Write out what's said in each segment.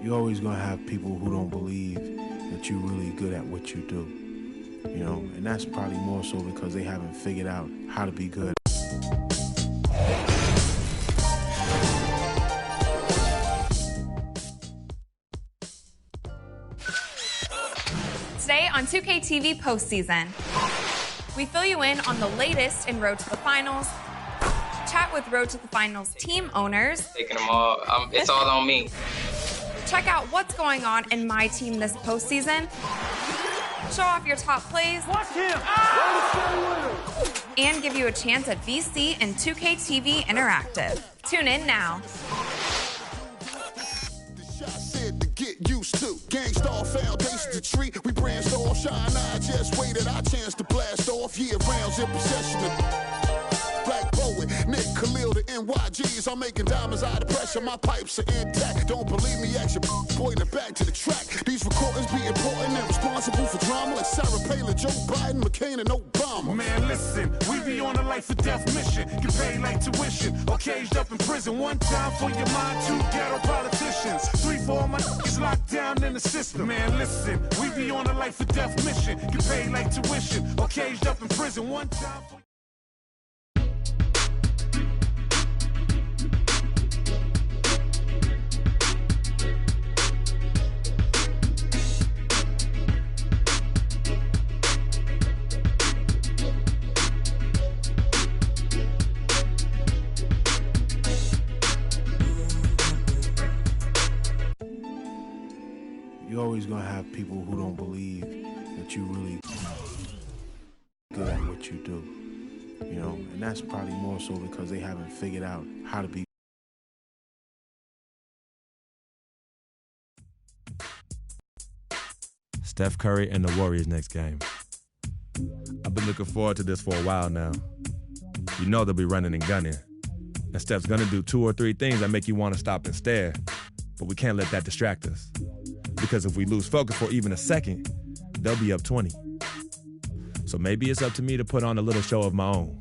You're always going to have people who don't believe that you're really good at what you do, you know, and that's probably more so because they haven't figured out how to be good. Today on 2K TV postseason, we fill you in on the latest in Road to the Finals, chat with Road to the Finals team owners. Taking them all, it's all on me. Check out what's going on in my team this postseason. Show off your top plays. Watch him! And give you a chance at VC and 2K TV Interactive. Tune in now. Get used to Gangstar foundation to treat. We branched all shine. I just waited our chance to blast off year rounds in possession of Black Poet, Nick Khalil, the NYGs. I'm making diamonds out of pressure. My pipes are intact. Don't believe me? Ask your boy to back to the track. These recordings be important and responsible for drama like Sarah Palin, Joe Biden, McCain, and Obama. Man, listen, we be on a life or death mission. Get paid like tuition or caged up in prison. One time for your mind, two ghetto politicians. 3 for all my niggas locked down in the system. Man, listen, we be on a life or death mission. Get paid like tuition or caged up in prison. One time for You're always going to have people who don't believe that you're really good at what you do, you know, and that's probably more so because they haven't figured out how to be. Steph Curry and the Warriors next game. I've been looking forward to this for a while now. You know they'll be running and gunning. And Steph's gonna do 2 or 3 things that make you want to stop and stare. But we can't let that distract us. Because if we lose focus for even a second, they'll be up 20. So maybe it's up to me to put on a little show of my own.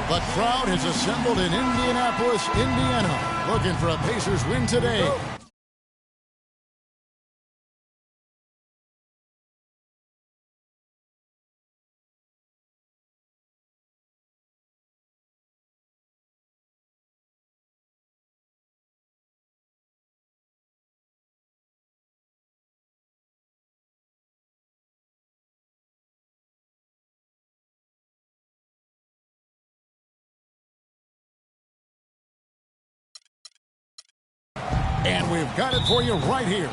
The crowd has assembled in Indianapolis, Indiana, looking for a Pacers win today. And we've got it for you right here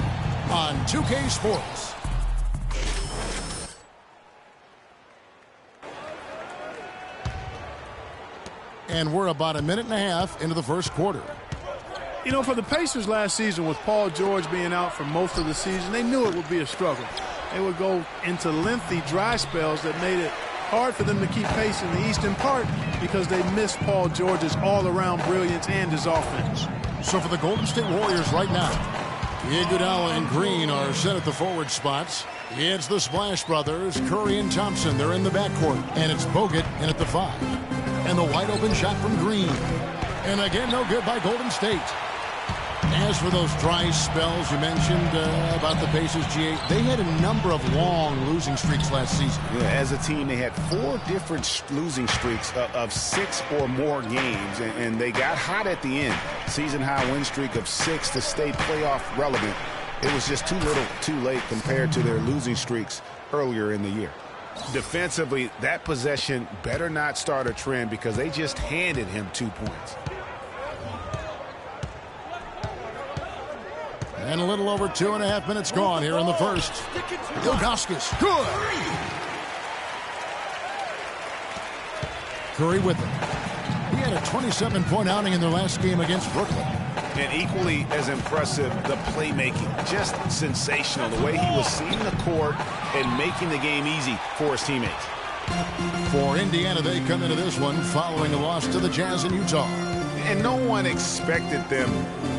on 2K Sports. And we're about a minute and a half into the first quarter. You know, for the Pacers last season, with Paul George being out for most of the season, they knew it would be a struggle. They would go into lengthy dry spells that made it hard for them to keep pace in the East, in part because they missed Paul George's all-around brilliance and his offense. So for the Golden State Warriors right now, Iguodala and Green are set at the forward spots. It's the Splash Brothers, Curry and Thompson. They're in the backcourt. And it's Bogut in at the 5. And the wide open shot from Green. And again, no good by Golden State. As for those dry spells you mentioned about the Pacers, GA, they had a number of long losing streaks last season. Yeah, as a team, they had 4 different losing streaks of 6 or more games, and they got hot at the end. Season-high win streak of 6 to stay playoff relevant. It was just too little, too late compared to their losing streaks earlier in the year. Defensively, that possession better not start a trend because they just handed him 2 points. And a little over 2.5 minutes gone here in the first. Ilgauskas, good. Curry with it. He had a 27-point outing in their last game against Brooklyn. And equally as impressive, the playmaking. Just sensational. The way he was seeing the court and making the game easy for his teammates. For Indiana, they come into this one following a loss to the Jazz in Utah. And no one expected them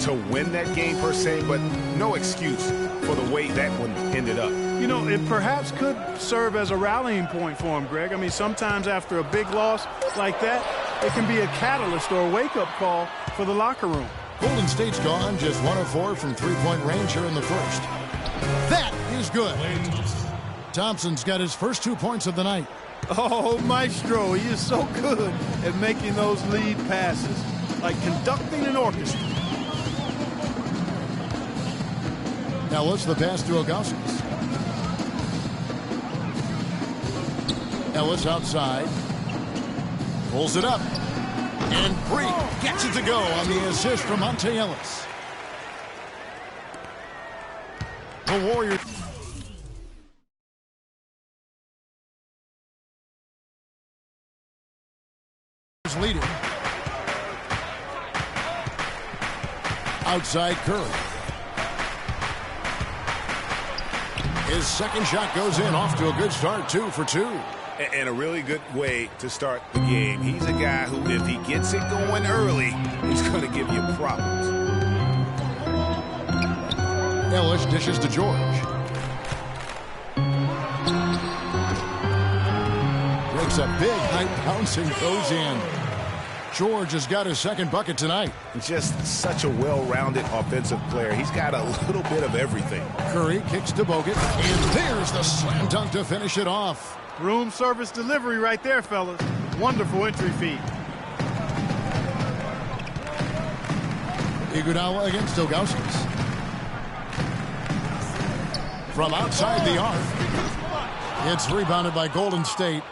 to win that game per se, but no excuse for the way that one ended up. You know, it perhaps could serve as a rallying point for him, Greg. I mean, sometimes after a big loss like that, it can be a catalyst or a wake-up call for the locker room. Golden State's gone just 1 of 4 from three-point range here in the first. That is good. Thompson's got his first 2 points of the night. Oh, Maestro, he is so good at making those lead passes, like conducting an orchestra. Ellis, the pass to Ilgauskas. Ellis outside. Pulls it up. And Bree gets it to go on the assist from Monte Ellis. The Warriors leading. Outside Curry. His second shot goes in, off to a good start, 2 for 2. And a really good way to start the game. He's a guy who, if he gets it going early, he's going to give you problems. Ellis dishes to George. Breaks a big high bounce and goes in. George has got his second bucket tonight. Just such a well-rounded offensive player. He's got a little bit of everything. Curry kicks to Bogut, and there's the slam dunk to finish it off. Room service delivery right there, fellas. Wonderful entry feed. Iguodala against Ilgauskas. From outside the arc. It's rebounded by Golden State.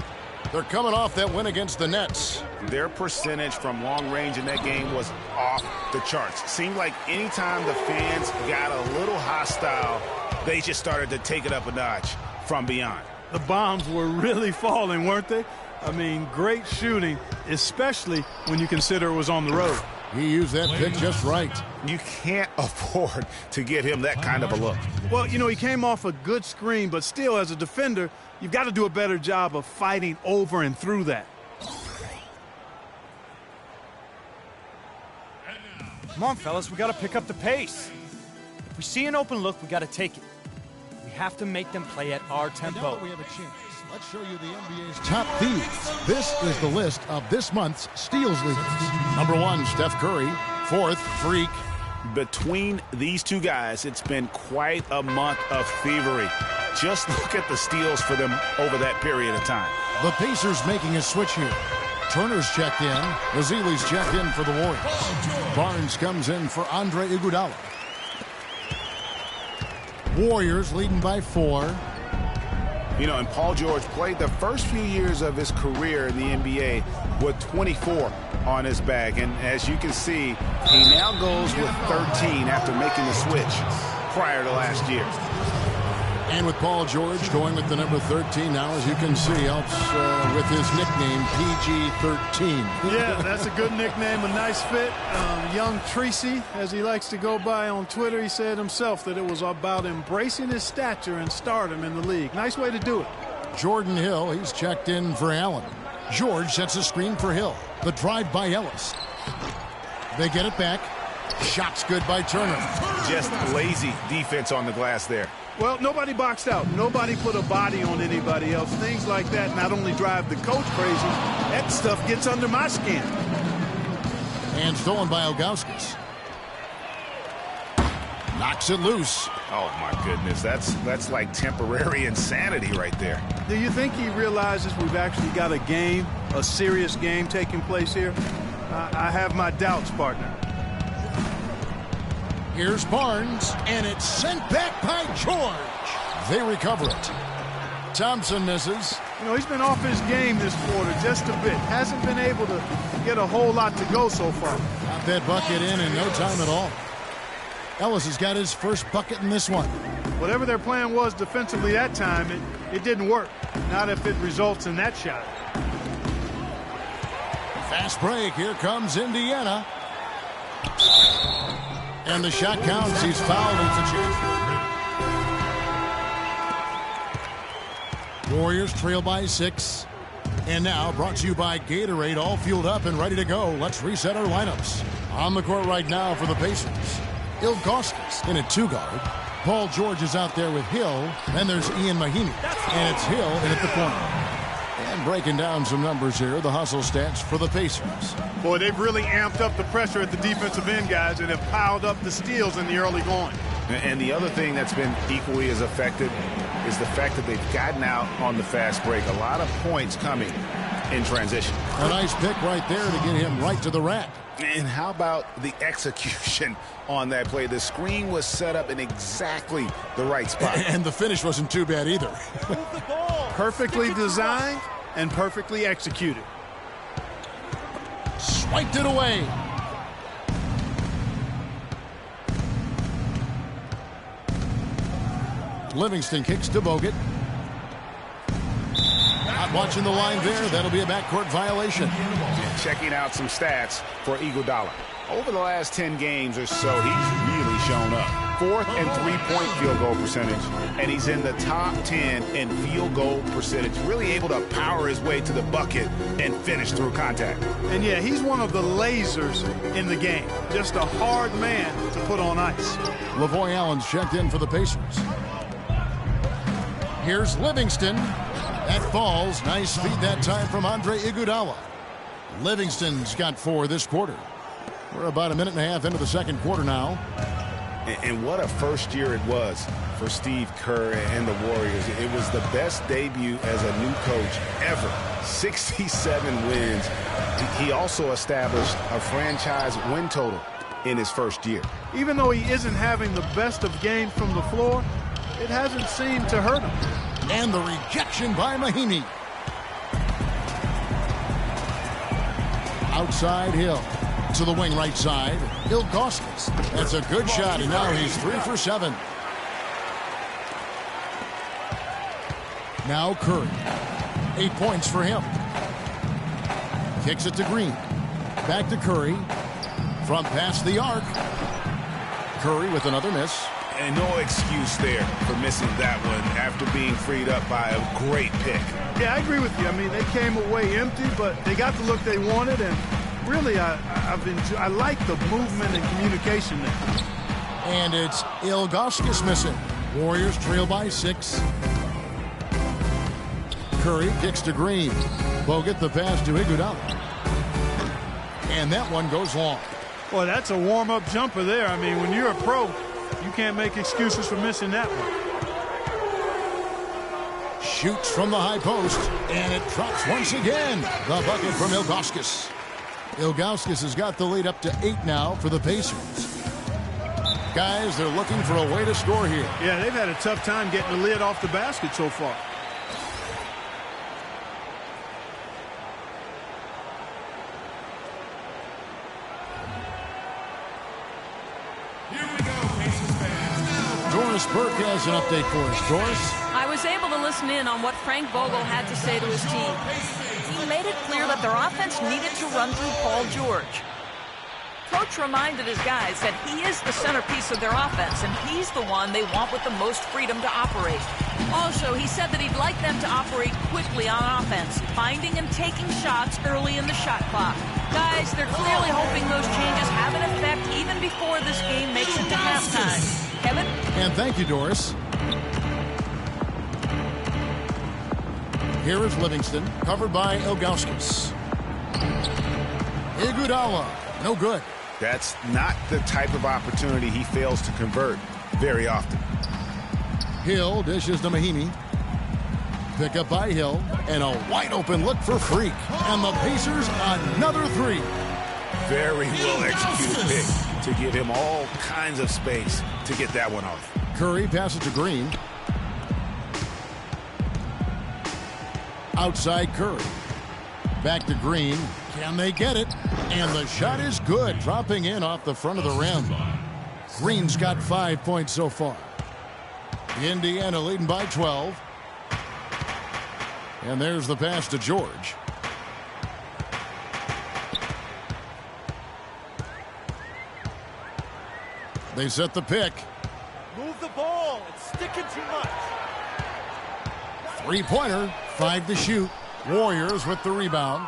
They're coming off that win against the Nets. Their percentage from long range in that game was off the charts. Seemed like anytime the fans got a little hostile, they just started to take it up a notch from beyond. The bombs were really falling, weren't they? I mean, great shooting, especially when you consider it was on the road. He used that pick just right. You can't afford to get him that kind of a look. Well, you know, he came off a good screen, but still, as a defender, you've got to do a better job of fighting over and through that. Come on, fellas, we got to pick up the pace. If we see an open look, we got to take it. We have to make them play at our tempo. And now that we have a chance, let's show you the NBA's top thieves. This is the list of this month's steals leaders. Number 1, Steph Curry. 4th, Freak. Between these two guys, it's been quite a month of thievery. Just look at the steals for them over that period of time. The Pacers making a switch here. Turner's checked in. Ezeli's checked in for the Warriors. Barnes comes in for Andre Iguodala. Warriors leading by 4. You know, and Paul George played the first few years of his career in the NBA with 24 on his back. And as you can see, he now goes with 13 after making the switch prior to last year. And with Paul George going with the number 13 now, as you can see, helps with his nickname, PG-13. Yeah, that's a good nickname, a nice fit. Young Tracy, as he likes to go by on Twitter, he said himself that it was about embracing his stature and stardom in the league. Nice way to do it. Jordan Hill, he's checked in for Allen. George sets a screen for Hill. The drive by Ellis. They get it back. Shots good by Turner. Just lazy defense on the glass there. Well, nobody boxed out. Nobody put a body on anybody else. Things like that not only drive the coach crazy, that stuff gets under my skin. And stolen by Ilgauskas. Knocks it loose. Oh, my goodness. That's like temporary insanity right there. Do you think he realizes we've actually got a game, a serious game taking place here? I have my doubts, partner. Here's Barnes, and it's sent back by George. They recover it. Thompson misses. You know, he's been off his game this quarter just a bit. Hasn't been able to get a whole lot to go so far. Got that bucket in no time at all. Ellis has got his first bucket in this one. Whatever their plan was defensively that time, it didn't work. Not if it results in that shot. Fast break. Here comes Indiana. And the shot counts. He's fouled. It's a chance. Warriors trail by 6. And now brought to you by Gatorade, all fueled up and ready to go. Let's reset our lineups. On the court right now for the Pacers, Ilgauskas in at 2-guard. Paul George is out there with Hill. Then there's Ian Mahinmi. And it's Hill in at the corner. And breaking down some numbers here, the hustle stats for the Pacers. Boy, they've really amped up the pressure at the defensive end, guys, and have piled up the steals in the early going. And the other thing that's been equally as effective is the fact that they've gotten out on the fast break. A lot of points coming in transition. A nice pick right there to get him right to the rack. And how about the execution on that play? The screen was set up in exactly the right spot. And the finish wasn't too bad either. Perfectly designed and perfectly executed. Swiped it away. Livingston kicks to Bogut. Not watching the line there. That'll be a backcourt violation. Checking out some stats for Iguodala. Over the last 10 games or so, he's really shown up. 4th and 3-point field goal percentage, and he's in the top 10 in field goal percentage. Really able to power his way to the bucket and finish through contact. And yeah, he's one of the lasers in the game. Just a hard man to put on ice. Lavoy Allen's checked in for the Pacers. Here's Livingston. That falls. Nice feed that time from Andre Iguodala. Livingston's got 4 this quarter. We're about a minute and a half into the second quarter now. And what a first year it was for Steve Kerr and the Warriors. It was the best debut as a new coach ever. 67 wins. He also established a franchise win total in his first year. Even though he isn't having the best of games from the floor, it hasn't seemed to hurt him. And the rejection by Mahinmi. Outside Hill. To the wing right side. Ilgauskas. That's a good shot, and now he's 3 for 7. Now Curry. 8 points for him. Kicks it to Green. Back to Curry. From past the arc. Curry with another miss. And no excuse there for missing that one after being freed up by a great pick. Yeah, I agree with you. I mean, they came away empty, but they got the look they wanted, and really, I like the movement and communication there. And it's Ilgauskas missing. Warriors trail by 6. Curry kicks to Green. Bogut the pass to Iguodala. And that one goes long. Boy, that's a warm-up jumper there. I mean, when you're a pro, you can't make excuses for missing that one. Shoots from the high post, and it drops once again. The bucket from Ilgauskas. Ilgauskas has got the lead up to 8 now for the Pacers. Guys, they're looking for a way to score here. Yeah, they've had a tough time getting the lid off the basket so far. Doris Burke has an update for us. Doris? I was able to listen in on what Frank Vogel had to say to his team. He made it clear that their offense needed to run through Paul George. Coach reminded his guys that he is the centerpiece of their offense, and he's the one they want with the most freedom to operate. Also, he said that he'd like them to operate quickly on offense, finding and taking shots early in the shot clock. Guys, they're clearly hoping those changes have an effect even before this game makes it to halftime. Kevin? And thank you, Doris. Here is Livingston, covered by Ilgauskas. Iguodala, no good. That's not the type of opportunity he fails to convert very often. Hill dishes to Mahinmi. Pick up by Hill, and a wide open look for Freak. And the Pacers, another 3. Very well executed pick to give him all kinds of space to get that one off. Curry passes to Green. Outside Curry. Back to Green. Can they get it? And the shot is good, dropping in off the front of the rim. Green's got 5 points so far. Indiana leading by 12. And there's the pass to George. They set the pick. Move the ball. It's sticking too much. Three-pointer, 5 to shoot. Warriors with the rebound.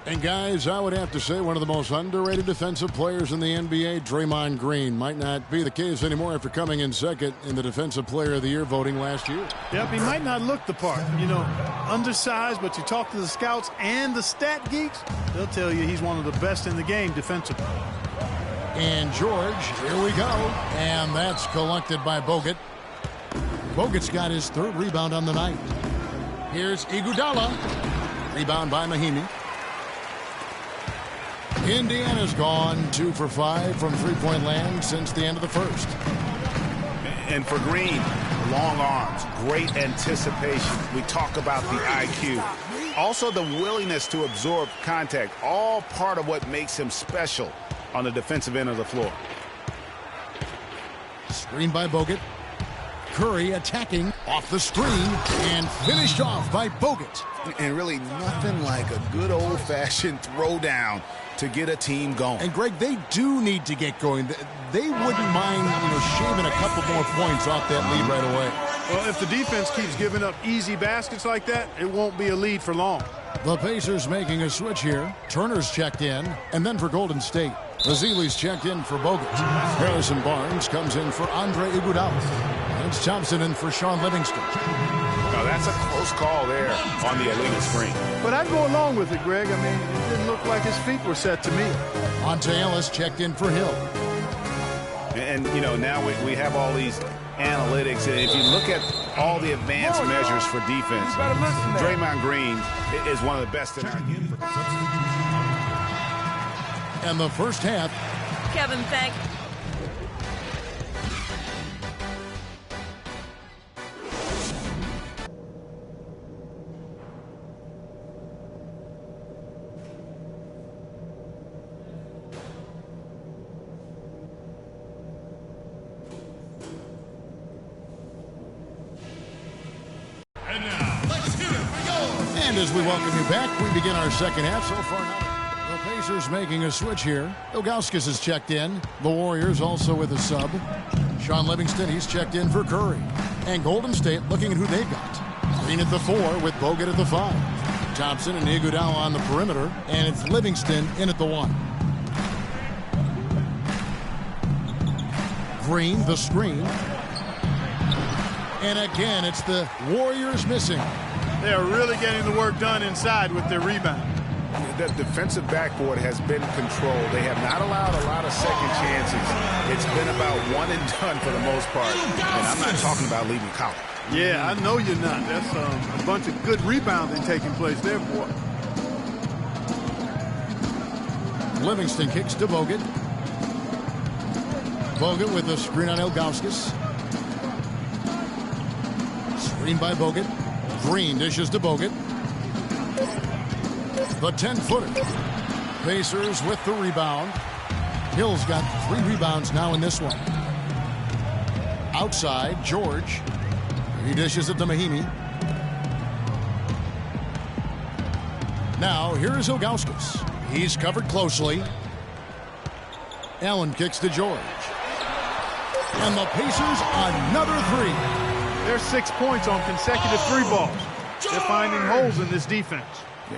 And guys, I would have to say one of the most underrated defensive players in the NBA, Draymond Green. Might not be the case anymore after coming in second in the Defensive Player of the Year voting last year. Yep, he might not look the part. You know, undersized, but you talk to the scouts and the stat geeks, they'll tell you he's one of the best in the game defensively. And George, here we go. And that's collected by Bogut. Bogut's got his 3rd rebound on the night. Here's Iguodala. Rebound by Mahimi. Indiana's gone 2 for 5 from three-point land since the end of the first. And for Green, long arms, great anticipation. We talk about the IQ. Also the willingness to absorb contact, all part of what makes him special on the defensive end of the floor. Screen by Bogut. Curry attacking off the screen and finished off by Bogut. And really nothing like a good old-fashioned throwdown to get a team going. And Greg, they do need to get going. They wouldn't mind, shaving a couple more points off that lead right away. Well, if the defense keeps giving up easy baskets like that, it won't be a lead for long. The Pacers making a switch here. Turner's checked in, and then for Golden State, Ezeli's checked in for Bogut. Harrison Barnes comes in for Andre Iguodala. And it's Thompson in for Sean Livingston. Now that's a close call there on the illegal screen. But I'd go along with it, Greg. I mean, it didn't look like his feet were set to me. Monte Ellis checked in for Hill. And now we have all these analytics. And if you look at all the advanced measures for defense, Draymond Green is one of the best in our game. And the first half. Kevin, thank you. And as we welcome you back, we begin our second half. So far now, the Pacers making a switch here. Ilgauskas is checked in. The Warriors also with a sub. Sean Livingston, he's checked in for Curry. And Golden State looking at who they've got. Green at the 4 with Bogut at the 5. Thompson and Iguodala on the perimeter. And it's Livingston in at the 1. Green, the screen. And again, it's the Warriors missing. They are really getting the work done inside with their rebound. The defensive backboard has been controlled. They have not allowed a lot of second chances. It's been about one and done for the most part. And I'm not talking about leaving college. Yeah, I know you're not. That's a bunch of good rebounding taking place there, boy. Livingston kicks to Bogut. Bogut with a screen on Ilgauskas. Screen by Bogut. Green dishes to Bogut. The 10-footer. Pacers with the rebound. Hill's got 3 rebounds now in this one. Outside, George. He dishes it to Mahimi. Now, here is Ilgauskas. He's covered closely. Allen kicks to George. And the Pacers, another 3. There's 6 points on consecutive 3 balls. They're finding holes in this defense.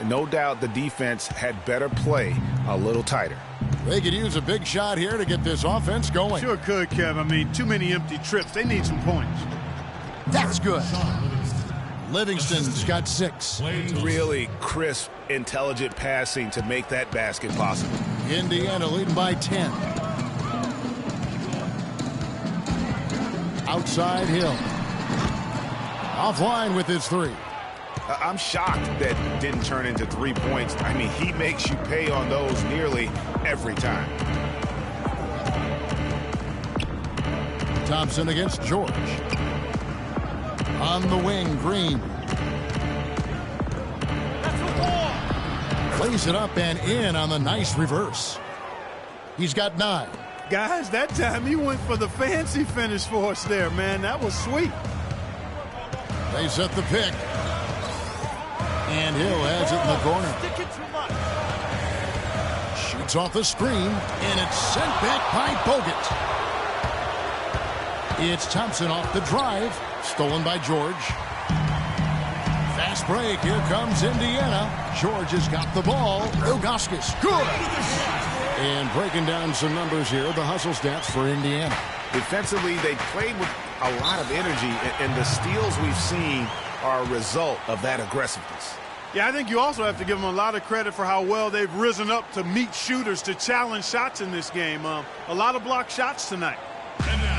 No doubt the defense had better play a little tighter. They could use a big shot here to get this offense going. Sure could, Kev. I mean, too many empty trips. They need some points. That's good. Livingston's got 6. Really crisp, intelligent passing to make that basket possible. Indiana leading by 10. Outside Hill. Offline with his 3. I'm shocked that didn't turn into 3 points. I mean, he makes you pay on those nearly every time. Thompson against George. On the wing, Green. Plays it up and in on the nice reverse. He's got 9. Guys, that time he went for the fancy finish for us there, man. That was sweet. They set the pick. And Hill has it in the corner. Shoots off the screen, and it's sent back by Bogut. It's Thompson off the drive. Stolen by George. Fast break. Here comes Indiana. George has got the ball. Ilgauskas. Good. And breaking down some numbers here, the hustle stats for Indiana. Defensively, they played with a lot of energy, and the steals we've seen are a result of that aggressiveness. Yeah, I think you also have to give them a lot of credit for how well they've risen up to meet shooters, to challenge shots in this game. A lot of blocked shots tonight. And now,